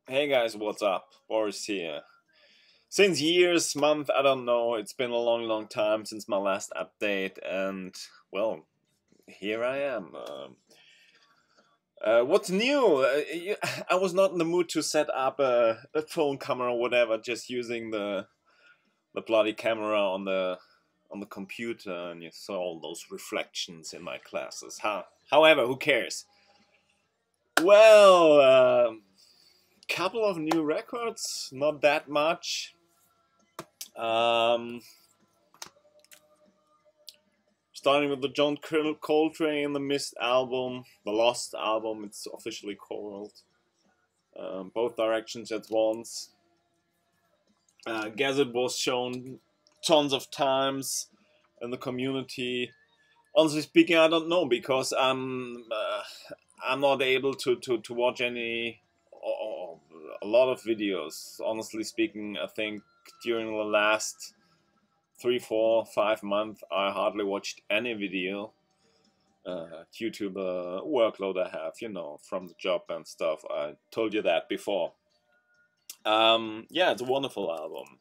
Hey guys, what's up? Boris here. Since years, month, I don't know, it's been a long, long time since my last update, and well, here I am. What's new? I was not in the mood to set up a phone camera or whatever, just using the bloody camera on the computer, and you saw all those reflections in my classes. However, who cares? Well, couple of new records, not that much. Um, Starting with the John Coltrane, the Mist album, the Lost album, it's officially called. Both directions at once. Guess it was shown tons of times in the community. Honestly speaking, I don't know because I'm not able to watch a lot of videos. Honestly speaking, I think during the last 3, 4, 5 months, I hardly watched any video due to the workload I have, from the job and stuff. I told you that before. Yeah, it's a wonderful album.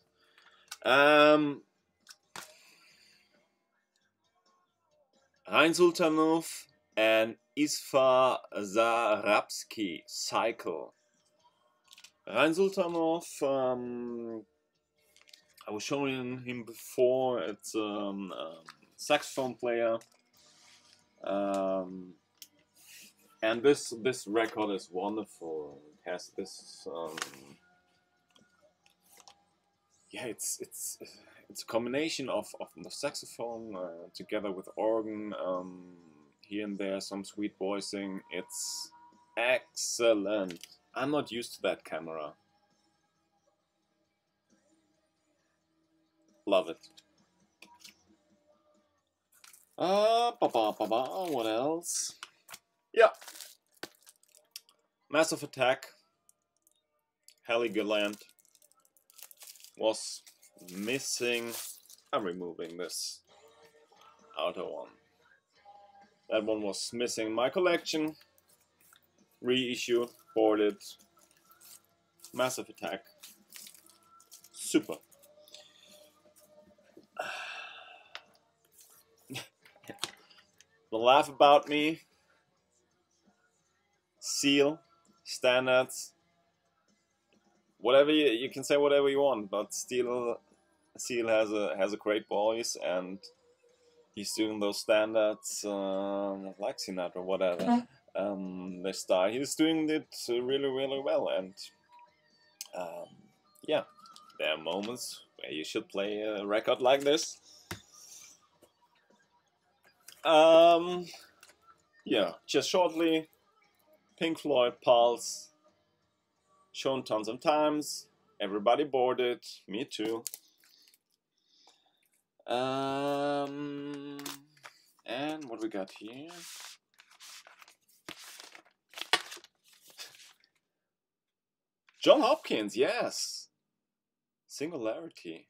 Rein Sultanov and Isfar Zarabski, Cycle. Rein Sultanov, I was showing him before. It's saxophone player. And this record is wonderful. It has this yeah, it's a combination of the saxophone together with organ, here and there some sweet voicing. It's excellent. I'm not used to that camera. Love it. What else? Yeah, Massive Attack, Heligoland was missing. I'm removing this outer one. That one was missing in my collection. Reissue, boarded. Massive Attack. Super. The Laugh About Me. Seal. Standards. Whatever you can say whatever you want, but Seal has a great voice, and he's doing those standards like Sinatra, whatever. The star, he's doing it really, really well, and yeah, there are moments where you should play a record like this. Yeah, just shortly, Pink Floyd, Pulse, shown tons of times. Everybody boarded, me too. And what we got here? John Hopkins, yes. Singularity.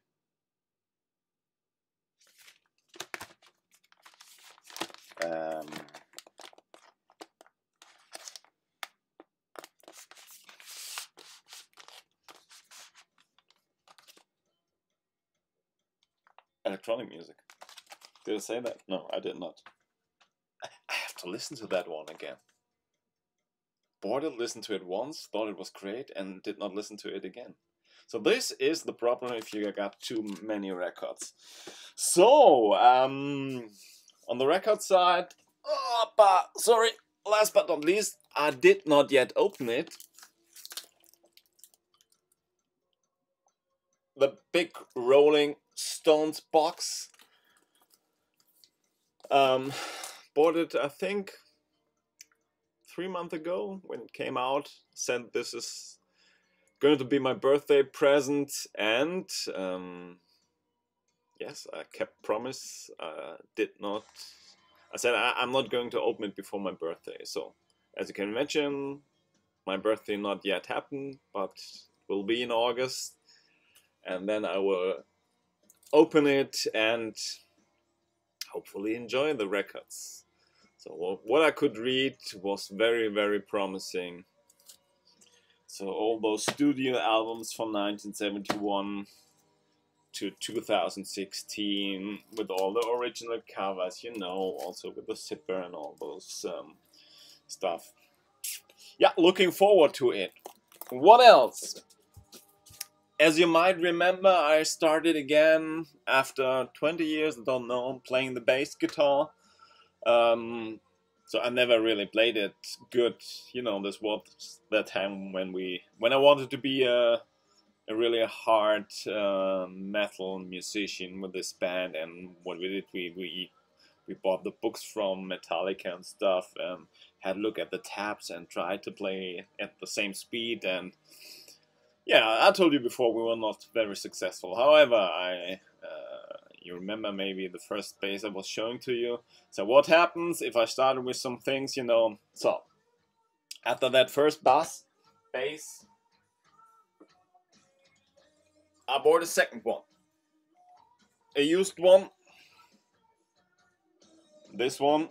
Um, Electronic music. Did I say that? No, I did not. I have to listen to that one again. Boarded, listened to it once, thought it was great, and did not listen to it again. So this is the problem if you got too many records. So, on the record side, sorry, last but not least, I did not yet open it. The big Rolling Stones box. Bought it, I think, 3 months ago when it came out. Said this is going to be my birthday present, and yes, I kept promise. Did not. I said I'm not going to open it before my birthday. So, as you can imagine, my birthday not yet happened, but will be in August, and then I will open it and hopefully enjoy the records. So what I could read was very, very promising. So all those studio albums from 1971 to 2016 with all the original covers, you know, also with the zipper and all those stuff. Yeah, looking forward to it. What else? As you might remember, I started again after 20 years, I don't know, playing the bass guitar. So I never really played it good. You know, this was that time when I wanted to be a really hard metal musician with this band, and what we did, we bought the books from Metallica and stuff, and had a look at the tabs and tried to play at the same speed. And yeah, I told you before we were not very successful. However, you remember maybe the first bass I was showing to you. So what happens if I started with some things, you know? So after that first bass, I bought a second one. A used one. This one.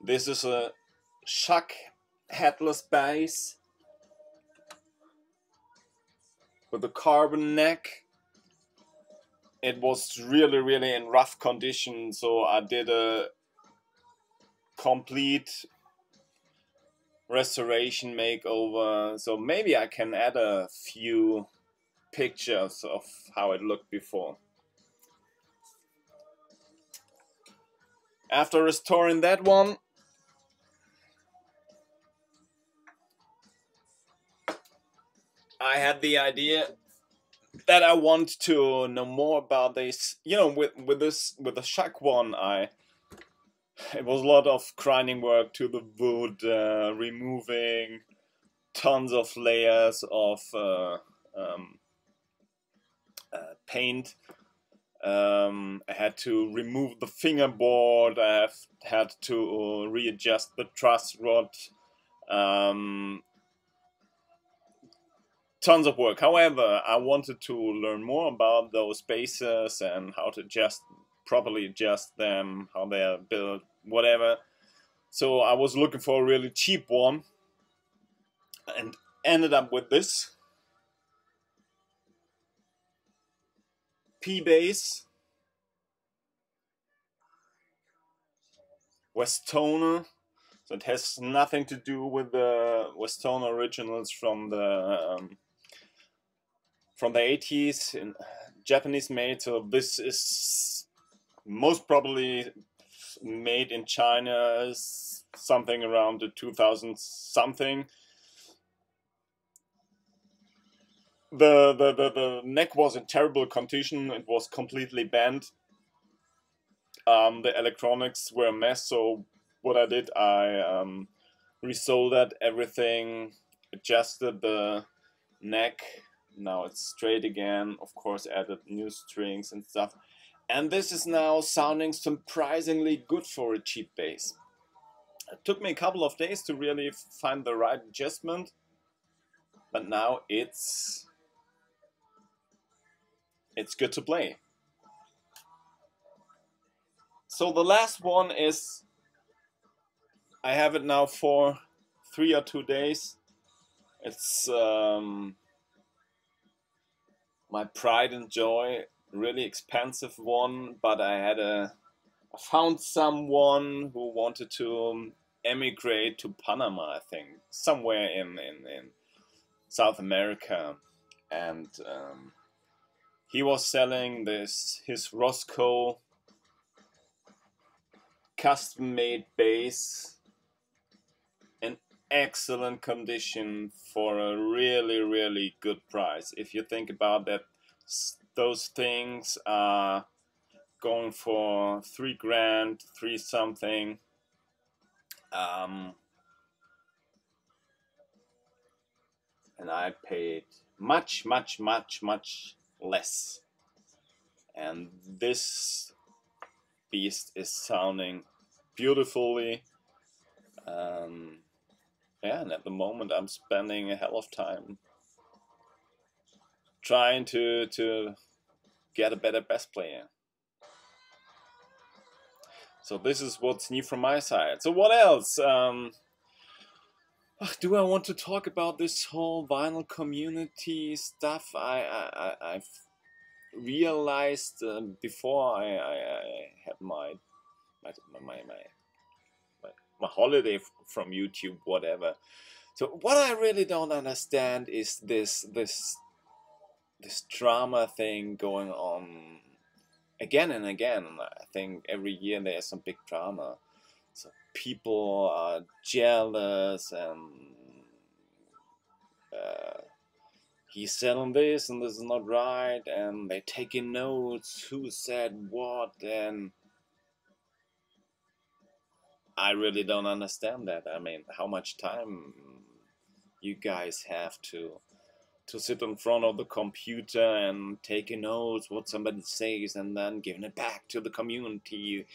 This is a Shuck headless bass with a carbon neck. It was really in rough condition, so I did a complete restoration makeover. So maybe I can add a few pictures of how it looked before. After restoring that one, I had the idea that I want to know more about this. You know, with the Shuck one, it was a lot of grinding work to the wood, removing tons of layers of paint. I had to remove the fingerboard. I have had to readjust the truss rod. Tons of work. However, I wanted to learn more about those bases and how to properly adjust them, how they are built, whatever. So I was looking for a really cheap one and ended up with this P-Bass Westoner. So it has nothing to do with the Westoner originals from the 80s, in Japanese made. So this is most probably made in China, something around the 2000 something. The neck was in terrible condition. It was completely bent. The electronics were a mess. So what I did, I resoldered everything, adjusted the neck. Now it's straight again. Of course, added new strings and stuff. And this is now sounding surprisingly good for a cheap bass. It took me a couple of days to really find the right adjustment, but now it's good to play. So the last one is, I have it now for 3 or 2 days. It's my pride and joy, really expensive one, but I found someone who wanted to emigrate to Panama, I think, somewhere in South America, and he was selling his Roscoe custom-made bass in excellent condition for a really good price. If you think about that, those things are going for 3 grand, 3 something. And I paid much less. And this beast is sounding beautifully. Yeah, and at the moment I'm spending a hell of time trying to get a better bass player. So this is what's new from my side. So what else? Do I want to talk about this whole vinyl community stuff? I've realized before I had my, my, my, my holiday from YouTube, whatever. So what I really don't understand is this drama thing going on again and again. I think every year there's some big drama. So people are jealous and he's selling this and this is not right, and they taking notes who said what, and I really don't understand that. I mean, how much time you guys have to sit in front of the computer and taking notes what somebody says and then giving it back to the community.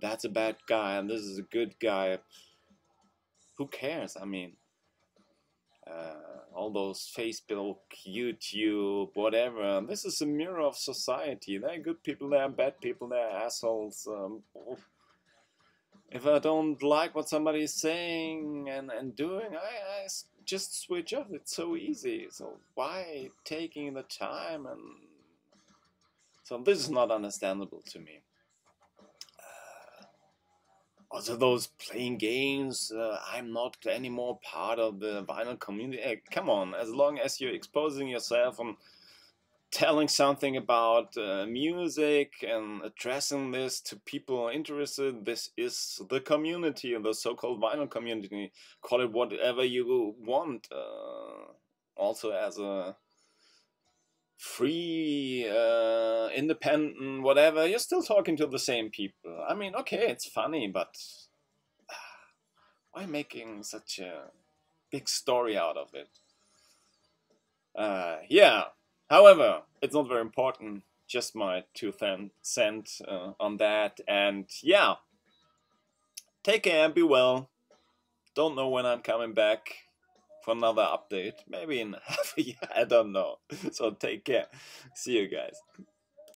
That's a bad guy and this is a good guy. Who cares? I mean, all those Facebook, YouTube, whatever. This is a mirror of society. There are good people, there are bad people, there are assholes. If I don't like what somebody is saying and doing, I just switch off. It's so easy. So why taking the time? And so this is not understandable to me. Also, those playing games, I'm not anymore part of the vinyl community. Come on, as long as you're exposing yourself and telling something about music and addressing this to people interested, this is the community, the so-called vinyl community. Call it whatever you want. Also as a free, independent, whatever, you're still talking to the same people. I mean, okay, it's funny, but why making such a big story out of it? Yeah. However, it's not very important. Just my 2 cents on that. And yeah, take care and be well. Don't know when I'm coming back for another update. Maybe in half a year. I don't know. So take care. See you guys.